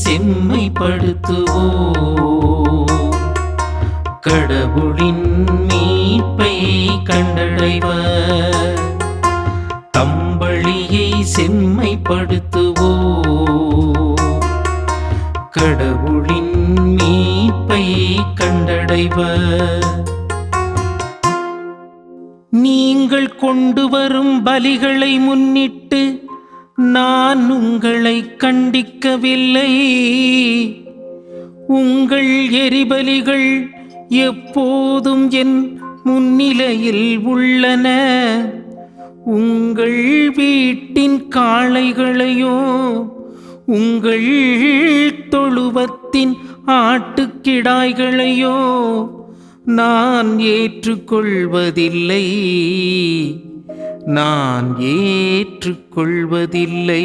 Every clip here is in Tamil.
செம்மைப்படுத்துவோம். கடவுளின் மீட்பை கண்டடைவர். தம்பளியை செம்மைப்படுத்துவோம். கடவுளின் மீட்பை கண்டடைவர். நீங்கள் கொண்டு வரும் பலிகளை முன்னிட்டு நான் உங்களை கண்டிக்கவில்லை. உங்கள் எரிபலிகள் எப்போதும் என் முன்னிலையில் உள்ளன. உங்கள் வீட்டின் காளைகளையோ உங்கள் தொழுவத்தின் ஆட்டுக்கிடாய்களையோ நான் ஏற்றுக்கொள்வதில்லை. நான் ஏற்றுக்கொள்வதில்லை.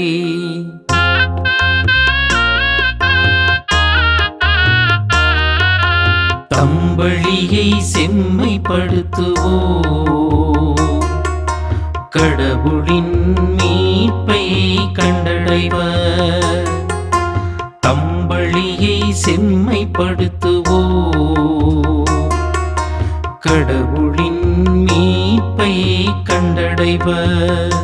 தம்பளியை செம்மைப்படுத்துவோம். கடவுளின் மீட்பை கண்டடைவர். தம்பளியை செம்மைப்படுத்துவோம். கடவுளின் மீட்பை கண்டடைவர்.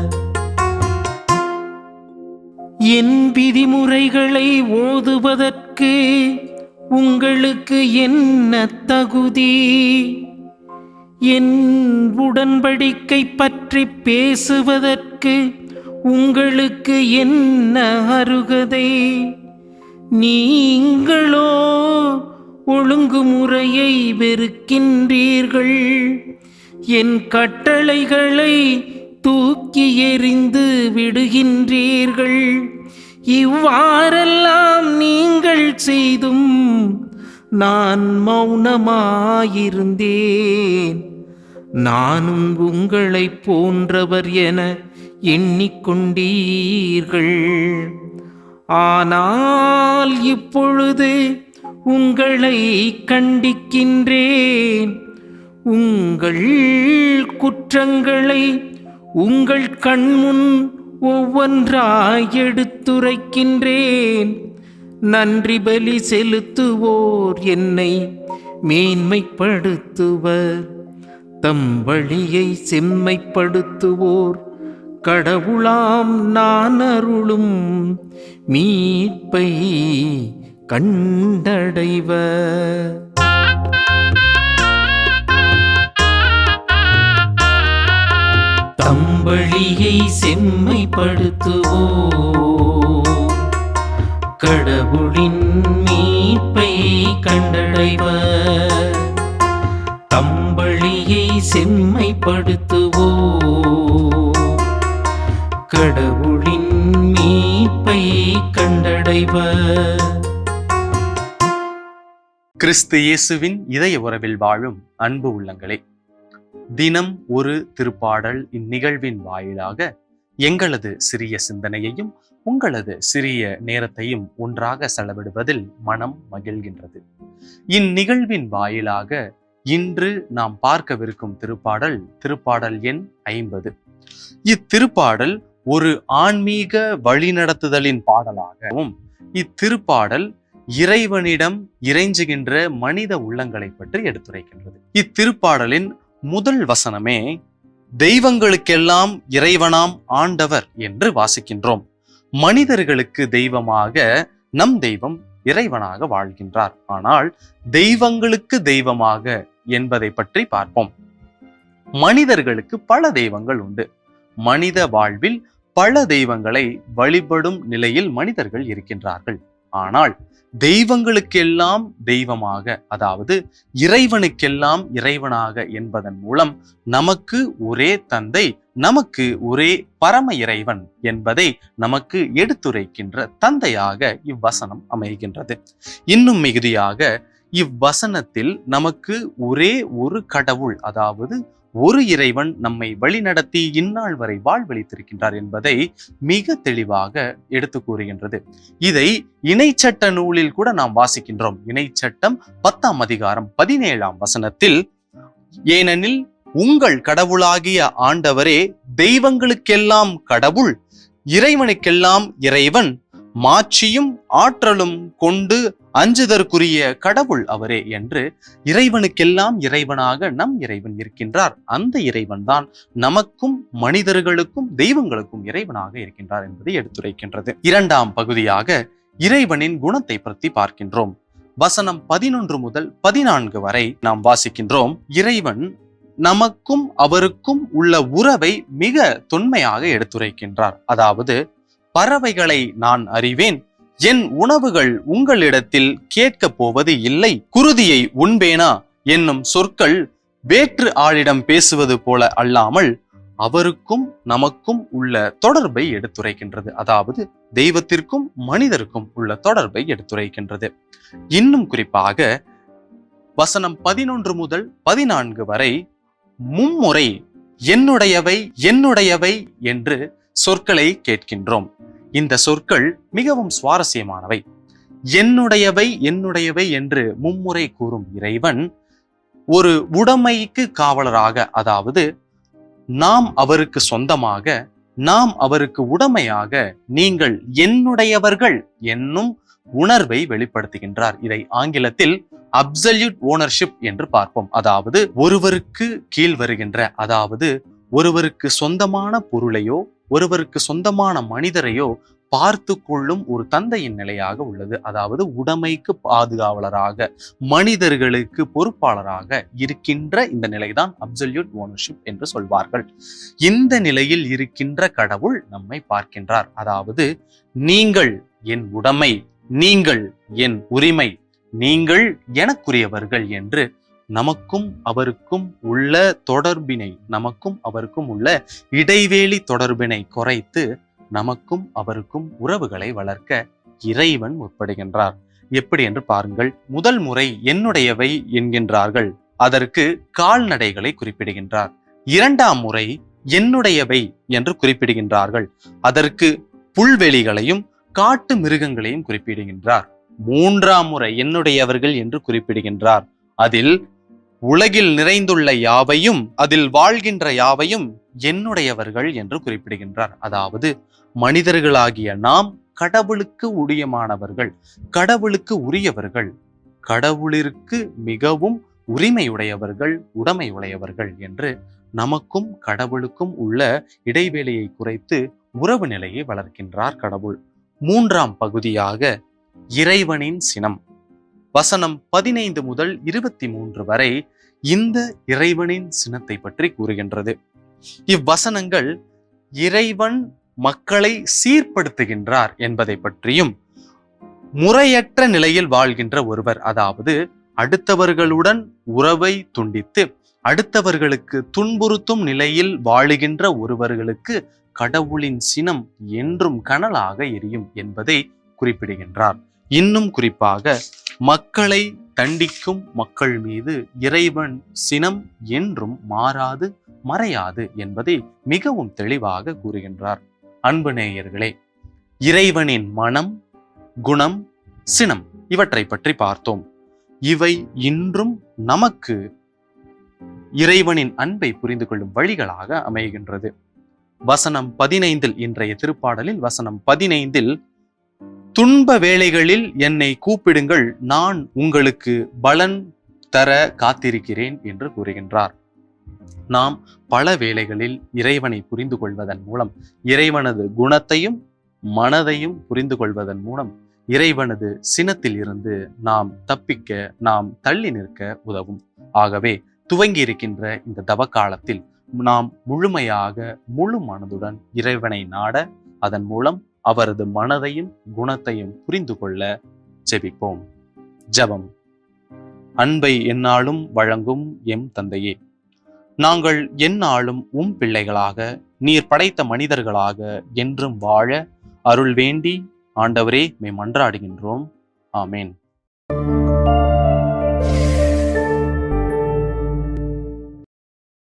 என் விதிமுறைகளை ஓதுவதற்கு உங்களுக்கு என்ன தகுதி? என் உடன்படிக்கை பற்றி பேசுவதற்கு உங்களுக்கு என்ன அருகதை? நீங்களோ ஒழுங்குமுறையை வெறுக்கின்றீர்கள். என் கட்டளைகளை தூக்கி எறிந்து விடுகின்றீர்கள். இவ்வாறெல்லாம் நீங்கள் செய்தும் நான் மௌனமாயிருந்தேன். நானும் உங்களைப் போன்றவர் என எண்ணிக்கொண்டீர்கள். ஆனால் இப்பொழுது உங்களை கண்டிக்கின்றேன். உங்கள் குற்றங்களை உங்கள் கண்முன் ஒவ்வொன்றாய் எடுத்துரைக்கின்றேன். நன்றி பலி செலுத்துவோர் என்னை மேன்மைப்படுத்துவர். தம் வழியை செம்மைப்படுத்துவோர் கடவுளாம் நான் அருளும் மீட்பை கண்டடைவர். தம்பளியை செம்மைப்படுத்துவோம். கடவுளின் மீட்பை கண்டடைவர். தம்பளியை செம்மைப்படுத்துவோம். கடவுளின் மீட்பை கண்டடைவர். கிறிஸ்து இயேசுவின் இதய உறவில் வாழும் அன்பு உள்ளங்களே, தினம் ஒரு திருப்பாடல் இந்நிகழ்வின் வாயிலாக எங்களது சிறிய சிந்தனையையும் உங்களது சிறிய நேரத்தையும் ஒன்றாக செலவிடுவதில் மனம் மகிழ்கின்றது. இந்நிகழ்வின் வாயிலாக இன்று நாம் பார்க்கவிருக்கும் திருப்பாடல் திருப்பாடல் எண் 50. இத்திருப்பாடல் ஒரு ஆன்மீக வழிநடத்துதலின் பாடலாகவும், இத்திருப்பாடல் இறைவனிடம் இறைஞ்சுகின்ற மனித உள்ளங்களை பற்றி எடுத்துரைக்கின்றது. இத்திருப்பாடலின் முதல் வசனமே தெய்வங்களுக்கெல்லாம் இறைவனாம் ஆண்டவர் என்று வாசிக்கின்றோம். மனிதர்களுக்கு தெய்வமாக நம் தெய்வம் இறைவனாக வாழ்கின்றார். ஆனால் தெய்வங்களுக்கு தெய்வமாக என்பதை பற்றி பார்ப்போம். மனிதர்களுக்கு பல தெய்வங்கள் உண்டு. மனித வாழ்வில் பல தெய்வங்களை வழிபடும் நிலையில் மனிதர்கள் இருக்கின்றார்கள். ஆனால் தெய்வங்களுக்கெல்லாம் தெய்வமாக, அதாவது இறைவனுக்கெல்லாம் இறைவனாக என்பதன் மூலம் நமக்கு ஒரே தந்தை, நமக்கு ஒரே பரம இறைவன் என்பதை நமக்கு எடுத்துரைக்கின்ற தந்தையாக இவ்வசனம் அமைகின்றது. இன்னும் மிகுதியாக இவ்வசனத்தில் நமக்கு ஒரே ஒரு கடவுள், அதாவது ஒரு இறைவன் நம்மை வழிநடத்தி இந்நாள் வரை வாழ்வளித்திருக்கின்றார் என்பதை மிக தெளிவாக எடுத்து கூறுகின்றது. இதை இணைச்சட்ட நூலில் கூட நாம் வாசிக்கின்றோம். இணைச்சட்டம் 10ஆம் அதிகாரம் 17ஆம் வசனத்தில், ஏனெனில் உங்கள் கடவுளாகிய ஆண்டவரே தெய்வங்களுக்கெல்லாம் கடவுள், இறைவனுக்கெல்லாம் இறைவன், மாட்சியும் ஆற்றலும் கொண்டு அஞ்சுதற்குரிய கடவுள் அவரே என்று இறைவனுக்கெல்லாம் இறைவனாக நம் இறைவன் இருக்கின்றார். அந்த இறைவன் தான் நமக்கும் மனிதர்களுக்கும் தெய்வங்களுக்கும் இறைவனாக இருக்கின்றார் என்பதை எடுத்துரைக்கின்றது. இரண்டாம் பகுதியாக இறைவனின் குணத்தை பற்றி பார்க்கின்றோம். வசனம் 11 முதல் 14 வரை நாம் வாசிக்கின்றோம். இறைவன் நமக்கும் அவருக்கும் உள்ள உறவை மிக தொன்மையாக எடுத்துரைக்கின்றார். அதாவது, பறவைகளை நான் அறிவேன், என் உணவுகள் உங்களிடத்தில் கேட்கப் போவது இல்லை, குருதியை உண்பேனா என்னும் சொற்கள் வேற்று ஆளிடம் பேசுவது போல அல்லாமல் அவருக்கும் நமக்கும் உள்ள தொடர்பை எடுத்துரைக்கின்றது. அதாவது தெய்வத்திற்கும் மனிதருக்கும் உள்ள தொடர்பை எடுத்துரைக்கின்றது. இன்னும் குறிப்பாக வசனம் 11 முதல் 14 வரை மும்முறை என்னுடையவை என்னுடையவை என்று சொற்களை கேட்கின்றோம். இந்த சொற்கள் மிகவும் சுவாரஸ்யமானவை. என்னுடையவை என்னுடையவை என்று மும்முறை கூறும் இறைவன் ஒரு உடைமைக்கு காவலராக, அதாவது நாம் அவருக்கு சொந்தமாக, நாம் அவருக்கு உடைமையாக, நீங்கள் என்னுடையவர்கள் என்னும் உணர்வை வெளிப்படுத்துகின்றார். இதை ஆங்கிலத்தில் அப்சல்யூட் ஓனர்ஷிப் என்று பார்ப்போம். அதாவது ஒருவருக்கு கீழ் வருகின்ற, அதாவது ஒருவருக்கு சொந்தமான பொருளையோ ஒருவருக்கு சொந்தமான மனிதரையோ பார்த்து கொள்ளும் ஒரு தந்தையின் நிலையாக உள்ளது. அதாவது உடைமைக்கு பாதுகாவலராக, மனிதர்களுக்கு பொறுப்பாளராக இருக்கின்ற இந்த நிலைதான் அப்சல்யூட் ஓனர்ஷிப் என்று சொல்வார்கள். இந்த நிலையில் இருக்கின்ற கடவுள் நம்மை பார்க்கின்றார். அதாவது நீங்கள் என் உடைமை, நீங்கள் என் உரிமை, நீங்கள் எனக்குரியவர்கள் என்று நமக்கும் அவருக்கும் உள்ள தொடர்பினை, நமக்கும் அவருக்கும் உள்ள இடைவேளி தொடர்பினை குறைத்து நமக்கும் அவருக்கும் உறவுகளை வளர்க்க இறைவன் முற்படுகின்றார். எப்படி என்று பாருங்கள். முதல் முறை என்னுடையவை என்கின்றார்கள், அதற்கு கால்நடைகளை குறிப்பிடுகின்றார். இரண்டாம் முறை என்னுடையவை என்று குறிப்பிடுகின்றார்கள், அதற்கு புல்வெளிகளையும் காட்டு மிருகங்களையும் குறிப்பிடுகின்றார். மூன்றாம் முறை என்னுடையவர்கள் என்று குறிப்பிடுகின்றார், அதில் உலகில் நிறைந்துள்ள யாவையும் அதில் வாழ்கின்ற யாவையும் என்னுடையவர்கள் என்று குறிப்பிடுகின்றார். அதாவது மனிதர்களாகிய நாம் கடவுளுக்கு உரியமானவர்கள், கடவுளுக்கு உரியவர்கள், கடவுளிற்கு மிகவும் உரிமையுடையவர்கள், உடைமையுடையவர்கள் என்று நமக்கும் கடவுளுக்கும் உள்ள இடைவேளையை குறைத்து உறவு நிலையை வளர்க்கின்றார் கடவுள். மூன்றாம் பகுதியாக இறைவனின் சினம். வசனம் 15 முதல் 23 வரை இந்த இறைவனின் சினத்தை பற்றி கூறுகின்றது. இவ்வசனங்கள் இறைவன் மக்களை சீர்படுத்துகின்றார் என்பதை பற்றியும், முறையற்ற நிலையில் வாழ்கின்ற ஒருவர், அதாவது அடுத்தவர்களுடன் உறவை துண்டித்து அடுத்தவர்களுக்கு துன்புறுத்தும் நிலையில் வாழுகின்ற ஒருவர்களுக்கு கடவுளின் சினம் என்றும் கனலாக எரியும் என்பதை குறிப்பிடுகின்றார். இன்னும் குறிப்பாக மக்களை தண்டிக்கும் மக்கள் மீது இறைவன் சினம் என்றும் மாறாது மறையாது என்பதை மிகவும் தெளிவாக கூறுகின்றார். அன்பு நேயர்களே, இறைவனின் மனம், குணம், சினம் இவற்றை பற்றி பார்த்தோம். இவை இன்றும் நமக்கு இறைவனின் அன்பை புரிந்து கொள்ளும் வழிகளாக அமைகின்றது. வசனம் 15 இன்றைய திருப்பாடலில் வசனம் 15 துன்ப வேளைகளில் என்னை கூப்பிடுங்கள், நான் உங்களுக்கு பலன் தர காத்திருக்கிறேன் என்று கூறுகின்றார். நாம் பல வேளைகளில் இறைவனை புரிந்து கொள்வதன் மூலம், இறைவனது குணத்தையும் மனதையும் புரிந்து கொள்வதன் மூலம் இறைவனது சினத்தில் இருந்து நாம் தப்பிக்க, நாம் தள்ளி நிற்க உதவும். ஆகவே துவங்கி இருக்கின்ற இந்த தவக்காலத்தில் நாம் முழுமையாக முழு மனதுடன் இறைவனை நாட, அதன் மூலம் அவரது மனதையும் குணத்தையும் புரிந்து கொள்ள ஜெபிப்போம். ஜெபம். அன்பை எந்நாளும் வழங்கும் எம் தந்தையே, நாங்கள் எந்நாளும் உம் பிள்ளைகளாக, நீர் படைத்த மனிதர்களாக என்றும் வாழ அருள் வேண்டி ஆண்டவரே மெய் மன்றாடுகின்றோம். ஆமேன்.